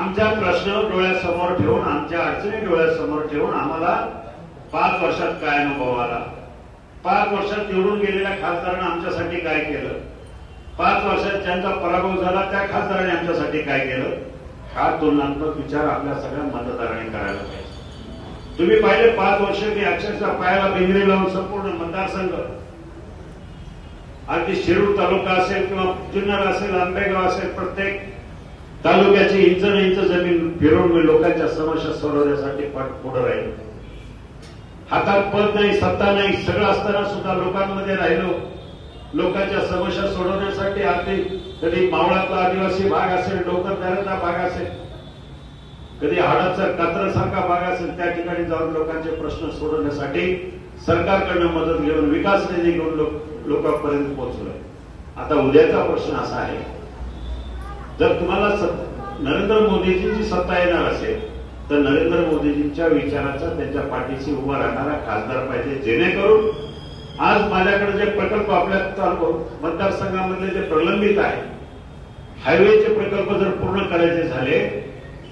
आमचा प्रश्न डोळ्यासमोर ठेवून, आमच्या अडचणी डोळ्यासमोर ठेवून आम्हाला 5 वर्षात काय अनुभव आला, 5 वर्षात निवडून गेलेल्या खासदारांनी आमच्यासाठी काय केलं, 5 वर्षात ज्यांचा पराभव झाला त्या खासदारांनी आमच्यासाठी काय केलं, हा तुलनात्मक विचार आपल्या सगळ्या मतदारांनी करायला पाहिजे. तुम्ही पाहिले 5 वर्ष मी अक्षरशः पायाला भिंगरी लावून संपूर्ण मतदारसंघ, अगदी शिरूर तालुका असेल किंवा जुन्नर असेल, आंबेगाव असेल, प्रत्येक तालुक्याची इंच न इंच जमीन फिरवून मी लोकांच्या समस्या सोडवण्यासाठी पुढे राहिलो. हातात पद नाही, सत्ता नाही, सगळं असताना सुद्धा लोकांमध्ये राहिलो. लोकांच्या समस्या सोडवण्यासाठी अगदी कधी मावळातला आदिवासी भाग असेल, डोंगरदऱ्याचा भाग असेल, कधी हाडाचा कात्रसारखा भाग असेल, त्या ठिकाणी जाऊन लोकांचे प्रश्न सोडवण्यासाठी सरकारकडनं मदत घेऊन, विकास निधी घेऊन लोकांपर्यंत पोहोचलोय. आता उद्याचा प्रश्न असा आहे, जर तुम्हाला नरेंद्र मोदीजींची सत्ता येणार असेल तर नरेंद्र मोदीजींच्या विचाराचा त्यांच्या पाठीशी उभा राहणारा खासदार पाहिजे, जेणेकरून आज माझ्याकडे जे प्रकल्प आपल्या मतदारसंघामधले जे प्रलंबित आहे, हायवेचे प्रकल्प जर पूर्ण करायचे झाले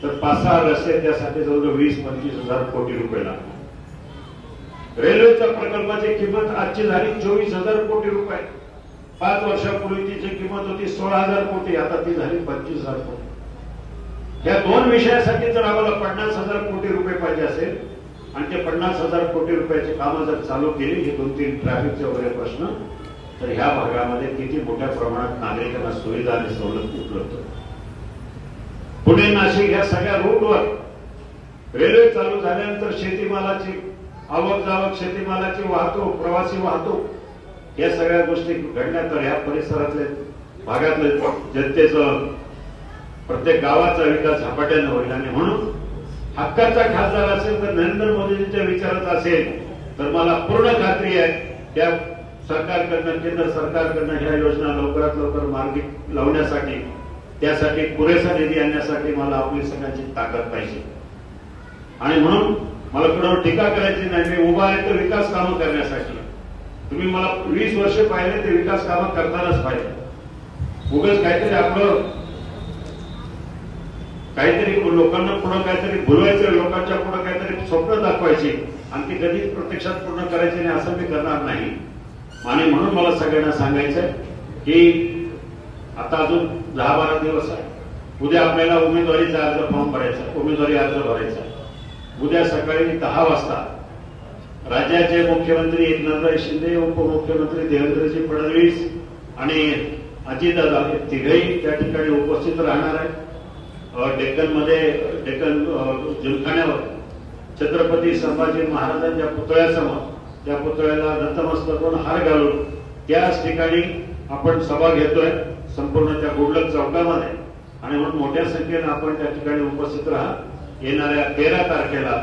तर 5-6 रस्ते, त्यासाठी जवळजवळ 20-25 हजार कोटी रुपये लागतात. रेल्वेच्या प्रकल्पाची किंमत आजची झाली 24,000 कोटी रुपये. 5 वर्षापूर्वी तिची किंमत होती 16,000 कोटी, आता ती झाली 25,000 कोटी. या 2 विषयासाठी जर आम्हाला 50,000 कोटी रुपये पाहिजे असेल आणि ते 50,000 कोटी रुपयाची कामं जर चालू केली, हे 2-3 ट्रॅफिकचे वगैरे प्रश्न, तर ह्या भागामध्ये किती मोठ्या प्रमाणात नागरिकांना सुविधा आणि सवलत उपलब्ध. पुणे नाशिक या सगळ्या रूटवर रेल्वे चालू झाल्यानंतर शेतीमालाची आवक जावक, शेतीमालाची वाहतूक, प्रवासी वाहतूक, या सगळ्या गोष्टी घडल्या तर या परिसरातले भागातले जनतेचं, प्रत्येक गावाचा विकास झपाट्याने होईल. आणि म्हणून हक्काचा खासदार असेल तर नरेंद्र मोदींच्या विचारात असेल तर मला पूर्ण खात्री आहे त्या सरकारकडनं, केंद्र सरकारकडनं ह्या योजना लवकरात लवकर मार्गी लावण्यासाठी, त्यासाठी पुरेसा निधी आणण्यासाठी मला आपली सगळ्यांची ताकद पाहिजे. आणि म्हणून मला कोणावर टीका करायची नाही. मी उभा आहे तर विकास कामं करण्यासाठी. तुम्ही मला 20 वर्ष पाहिले ते विकास कामं करतानाच पाहिजे. उगाच काहीतरी आपलं काहीतरी लोकांना पुढे काहीतरी बोलवायचं, लोकांच्या पुढे काहीतरी स्वप्न दाखवायची आणि ती कधीच प्रत्यक्षात पूर्ण करायची नाही, असं मी करणार नाही. आणि म्हणून मला सगळ्यांना सांगायचंय की आता अजून 10-12 दिवस आहे. उद्या आपल्याला उमेदवारीचा अर्ज फॉर्म भरायचा, उमेदवारी अर्ज भरायचा. उद्या सकाळी 10 वाजता राज्याचे मुख्यमंत्री एकनाथराव शिंदे, उपमुख्यमंत्री देवेंद्रजी फडणवीस आणि अजितदादा हे तिघही त्या ठिकाणी उपस्थित राहणार आहेत. डेक्कन जिमखान्यावर छत्रपती संभाजी महाराजांच्या पुतळ्यासमोर, त्या पुतळ्याला नतमस्तक होऊन हार घालून त्याच ठिकाणी आपण सभा घेतोय संपूर्ण त्या गुडलक चौकामध्ये. आणि म्हणून मोठ्या संख्येनं आपण त्या ठिकाणी उपस्थित राहा. येणाऱ्या 13 तारखेला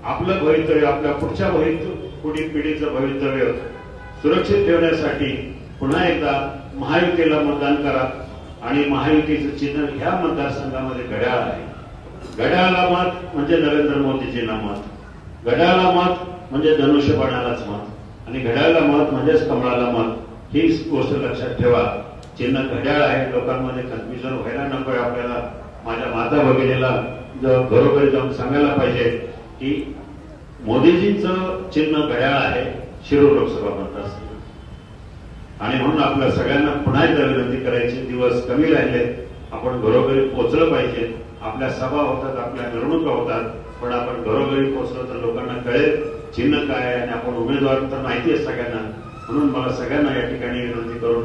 आपलं भवितव्य, आपल्या पुढच्या पुढील पिढीचं भवितव्य सुरक्षित ठेवण्यासाठी पुन्हा एकदा महायुतीला मतदान करा. आणि महायुतीचं चिन्ह ह्या मतदारसंघामध्ये घड्याळ आहे. घड्याळाला मत म्हणजे नरेंद्र मोदीजींना मत, घड्याळाला मत म्हणजे धनुष्यबाणालाच मत, आणि घड्याळाला मत म्हणजेच कमळाला मत. ही गोष्ट लक्षात ठेवा. चिन्ह घड्याळ आहे. लोकांमध्ये कन्फ्युजन व्हायला नको. आपल्याला माझ्या माता भगिनीला घरोघरी जाऊन सांगायला पाहिजे की मोदीजींचं चिन्ह घड्याळ आहे शिरूर लोकसभा मतदारसंघ. आणि म्हणून आपल्या सगळ्यांना पुन्हा एकदा विनंती करायची, दिवस कमी राहिले, आपण घरोघरी पोहोचलं पाहिजे. आपल्या सभा होतात, आपल्या मिरवणुका होतात, पण आपण घरोघरी पोहोचलो तर लोकांना कळेल चिन्ह काय आहे आणि आपण उमेदवार तर माहिती आहे सगळ्यांना. म्हणून मला सगळ्यांना या ठिकाणी विनंती करून